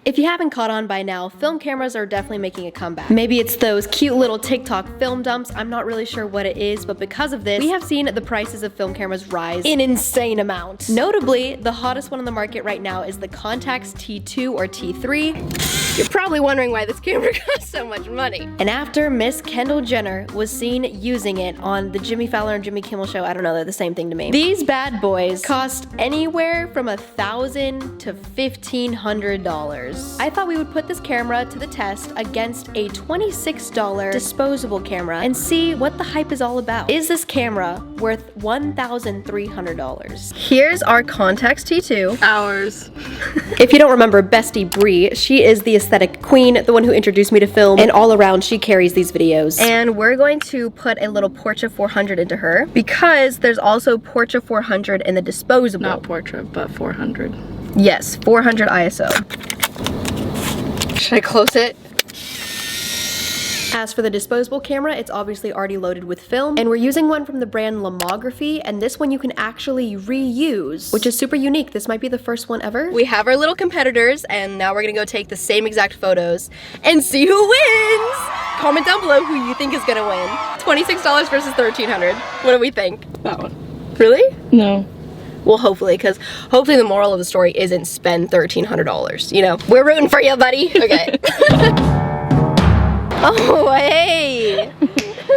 If you haven't caught on by now, film cameras are definitely making a comeback. Maybe it's those cute little TikTok film dumps, I'm not really sure what it is, but because of this, we have seen the prices of film cameras rise in insane amounts. Notably, the hottest one on the market right now is the Contax T2 or T3. You're probably wondering why this camera costs so much money. And after Miss Kendall Jenner was seen using it on the Jimmy Fallon and Jimmy Kimmel show, I don't know, they're the same thing to me. These bad boys cost anywhere from $1,000 to $1,500. I thought we would put this camera to the test against a $26 disposable camera and see what the hype is all about. Is this camera worth $1,300? Here's our Contax T2. Ours. If you don't remember Bestie Bree, she is the aesthetic queen, the one who introduced me to film, and all around she carries these videos. And we're going to put a little Portra 400 into her because there's also Portra 400 in the disposable. Not Portra, but 400. Yes, 400 ISO. Should I close it? As for the disposable camera, it's obviously already loaded with film, and we're using one from the brand Lomography, and this one you can actually reuse, which is super unique. This might be the first one ever. We have our little competitors, and now we're gonna go take the same exact photos and see who wins! Comment down below who you think is gonna win. $26 versus $1,300. What do we think? That one. Really? No. Well, hopefully, because hopefully the moral of the story isn't spend $1,300, you know? We're rooting for you, buddy. Okay. Oh, hey!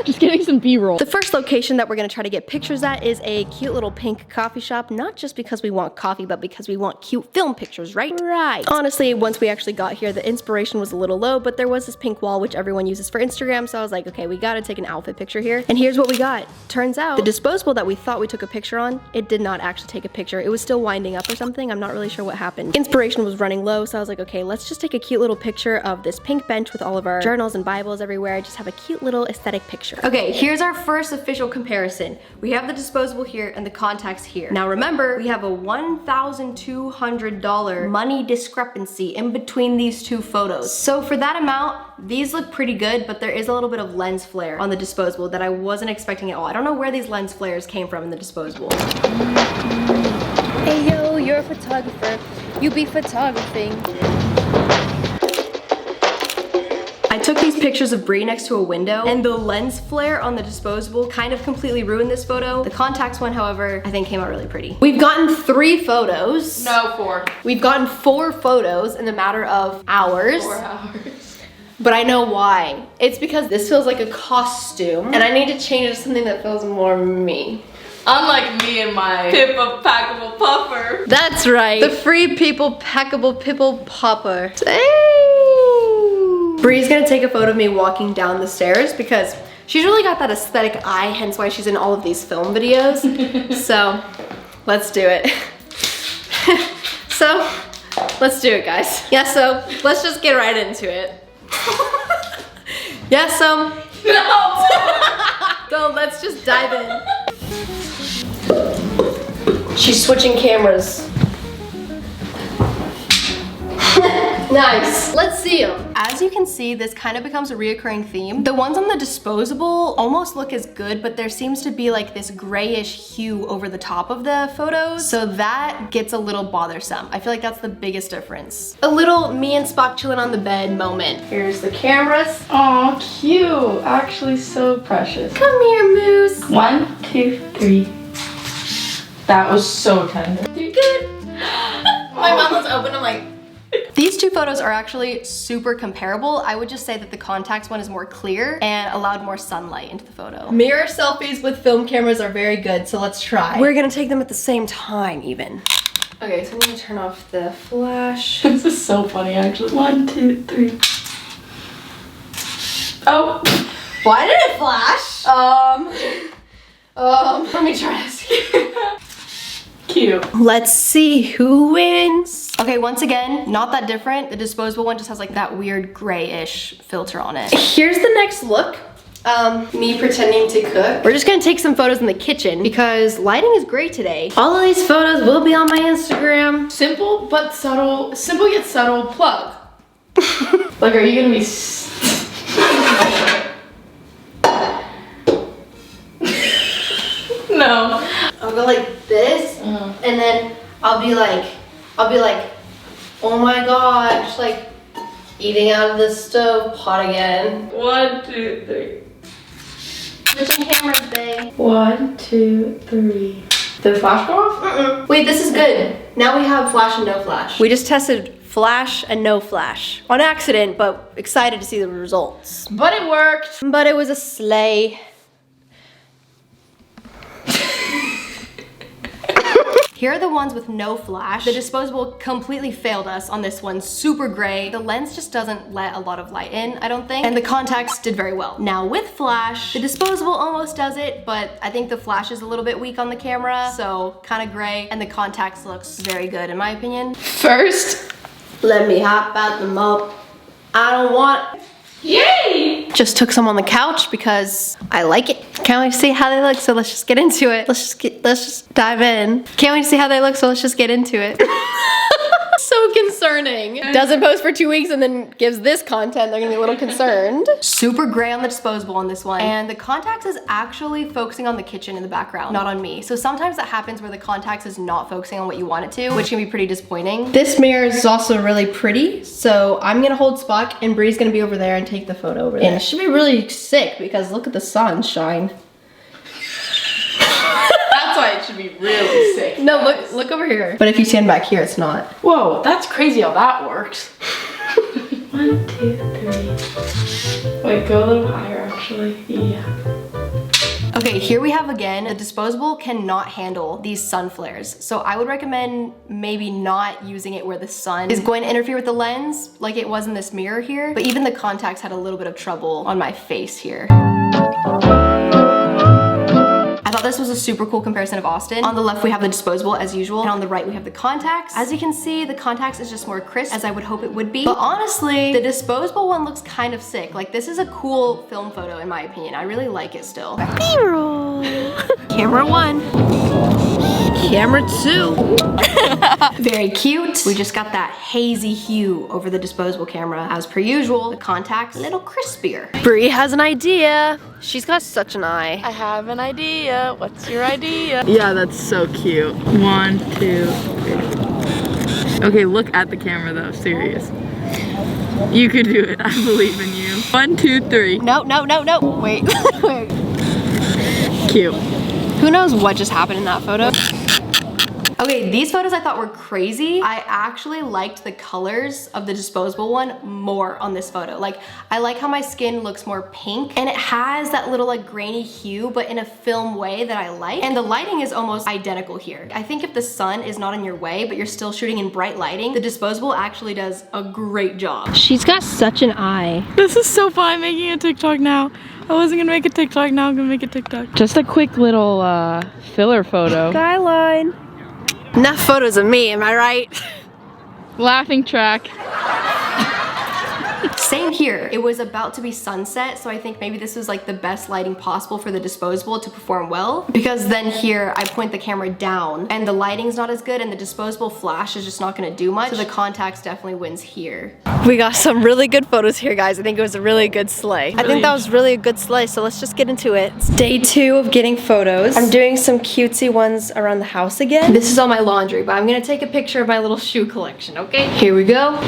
Just getting some B-roll. The first location that we're gonna try to get pictures at is a cute little pink coffee shop, not just because we want coffee, but because we want cute film pictures, right? Right. Honestly, once we actually got here, the inspiration was a little low, but there was this pink wall, which everyone uses for Instagram, so I was like, okay, we gotta take an outfit picture here. And here's what we got. Turns out, the disposable that we thought we took a picture on, it did not actually take a picture. It was still winding up or something. I'm not really sure what happened. Inspiration was running low, so I was like, okay, let's just take a cute little picture of this pink bench with all of our journals and Bibles everywhere. Just have a cute little aesthetic picture. Okay, here's our first official comparison. We have the disposable here and the Contax here. Now remember, we have a $1,200 money discrepancy in between these two photos. So for that amount, these look pretty good, but there is a little bit of lens flare on the disposable that I wasn't expecting at all. I don't know where these lens flares came from in the disposable. Hey yo, you're a photographer. You be photographing. I took these pictures of Bree next to a window, and the lens flare on the disposable kind of completely ruined this photo. The Contax one, however, I think came out really pretty. We've gotten 3 photos. No, 4. We've gotten 4 photos in a matter of hours. 4 hours. But I know why. It's because this feels like a costume, and I need to change it to something that feels more me. Unlike me and my packable puffer. That's right. The Free People Packable Pipple Popper. Dang. Bree's gonna take a photo of me walking down the stairs because she's really got that aesthetic eye, hence why she's in all of these film videos. So, let's do it. So, let's do it, guys. Yeah, so, let's just get right into it. Yeah, so. No! So, let's just dive in. She's switching cameras. Nice. Let's see them. As you can see, this kind of becomes a reoccurring theme. The ones on the disposable almost look as good, but there seems to be like this grayish hue over the top of the photos, so that gets a little bothersome. I feel like that's the biggest difference. A little me and Spock chilling on the bed moment. Here's the cameras. Aw, cute. Actually so precious. Come here, Moose. 1, 2, 3. That was so tender. You're good. My mouth was open, I'm like, these 2 photos are actually super comparable. I would just say that the Contax one is more clear and allowed more sunlight into the photo. Mirror selfies with film cameras are very good, so let's try. We're gonna take them at the same time even. Okay, so I'm gonna turn off the flash. This is so funny actually. 1, 2, 3. Oh. Why did it flash? Let me try this. Cute. Let's see who wins. Okay, once again, not that different. The disposable one just has like that weird grayish filter on it. Here's the next look. Me pretending to cook. We're just gonna take some photos in the kitchen because lighting is great today. All of these photos will be on my Instagram. Simple but subtle, simple yet subtle plug. Like, are you gonna be No. I'll go like this, and then I'll be like Oh my gosh, like eating out of the stove pot again. 1, 2, 3. Switching cameras, babe. 1, 2, 3. Did the flash go off? Wait, this is good. Now we have flash and no flash. We just tested flash and no flash. On accident, but excited to see the results. But it worked. But it was a sleigh. Here are the ones with no flash. The disposable completely failed us on this one. Super gray. The lens just doesn't let a lot of light in, I don't think. And the contacts did very well. Now with flash, the disposable almost does it, but I think the flash is a little bit weak on the camera, so kind of gray. And the contacts looks very good in my opinion. First, Let me hop out the mop. I don't want it. yay! Just took some on the couch because I like it. Can't wait to see how they look, so let's just get into it. Let's just dive in. Can't wait to see how they look, so let's just get into it. So concerning. Doesn't post for 2 weeks and then gives this content, they're gonna be a little concerned. Super gray on the disposable on this one. And the contacts is actually focusing on the kitchen in the background, not on me. So sometimes that happens where the contacts is not focusing on what you want it to, which can be pretty disappointing. This mirror is also really pretty, so I'm gonna hold Spock and Bree's gonna be over there and take the photo over there. And it should be really sick because look at the sunshine. That's why it should be really sick. No, look over here. But if you stand back here, it's not. Whoa, that's crazy how that works. 1, 2, 3. Wait, go a little higher actually. Yeah. Okay, here we have again, the disposable cannot handle these sun flares. So I would recommend maybe not using it where the sun is going to interfere with the lens like it was in this mirror here. But even the contacts had a little bit of trouble on my face here. I thought this was a super cool comparison of Austin. On the left, we have the disposable as usual, and on the right, we have the contacts. As you can see, the contacts is just more crisp, as I would hope it would be. But honestly, the disposable one looks kind of sick. Like, this is a cool film photo, in my opinion. I really like it still. B-roll. Camera 1. Camera 2. Very cute. We just got that hazy hue over the disposable camera. As per usual, the contacts a little crispier. Bree has an idea. She's got such an eye. I have an idea. What's your idea? Yeah, that's so cute. 1, 2, 3. Okay, look at the camera though, serious. You could do it, I believe in you. 1, 2, 3. No. Wait. Wait. Cute. Who knows what just happened in that photo? Okay, these photos I thought were crazy. I actually liked the colors of the disposable one more on this photo. Like, I like how my skin looks more pink and it has that little like grainy hue, but in a film way that I like. And the lighting is almost identical here. I think if the sun is not in your way, but you're still shooting in bright lighting, the disposable actually does a great job. She's got such an eye. This is so fun, I'm making a TikTok now. I wasn't gonna make a TikTok, now I'm gonna make a TikTok. Just a quick little filler photo. Skyline. Enough photos of me, am I right? Laughing track. Same here. It was about to be sunset, so I think maybe this was like the best lighting possible for the disposable to perform well. Because then here, I point the camera down and the lighting's not as good and the disposable flash is just not gonna do much. So the contacts definitely wins here. We got some really good photos here, guys. I think it was a really good sleigh. I think that was really a good sleigh, so let's just get into it. It's day 2 of getting photos. I'm doing some cutesy ones around the house again. This is all my laundry, but I'm gonna take a picture of my little shoe collection, okay? Here we go.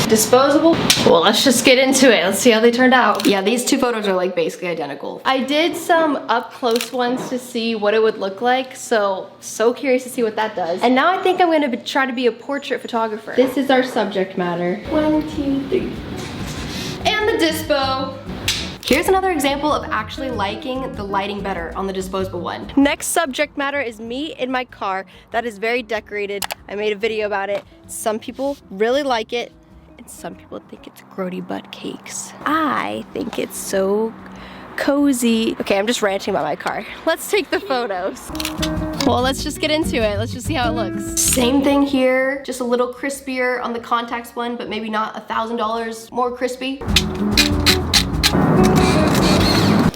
Disposable. Well, let's just get into it. Let's see how they turned out. Yeah, these 2 photos are like basically identical. I did some up close ones to see what it would look like, so curious to see what that does. And now I think I'm gonna try to be a portrait photographer. This is our subject matter. 1, 2, 3. And the dispo. Here's another example of actually liking the lighting better on the disposable one. Next subject matter is me in my car that is very decorated. I made a video about it. Some people really like it. And some people think it's grody butt cakes. I think it's so cozy. Okay, I'm just ranting about my car. Let's take the photos. Well, let's just get into it. Let's just see how it looks. Same thing here, just a little crispier on the contacts one, but maybe not $1,000 more crispy.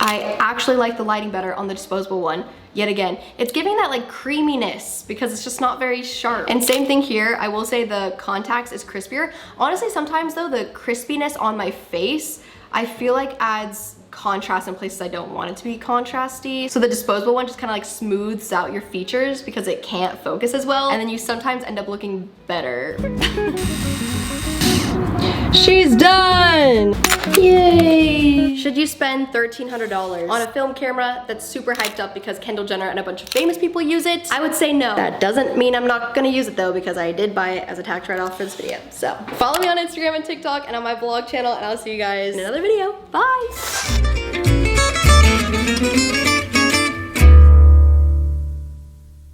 I actually like the lighting better on the disposable one. Yet again, it's giving that like creaminess because it's just not very sharp. And same thing here, I will say the contacts is crispier. Honestly, sometimes though, the crispiness on my face, I feel like adds contrast in places I don't want it to be contrasty. So the disposable one just kind of like smooths out your features because it can't focus as well, and then you sometimes end up looking better. She's done! Yay! Should you spend $1,300 on a film camera that's super hyped up because Kendall Jenner and a bunch of famous people use it? I would say no. That doesn't mean I'm not gonna use it though, because I did buy it as a tax write-off for this video. So follow me on Instagram and TikTok and on my vlog channel, and I'll see you guys in another video. Bye!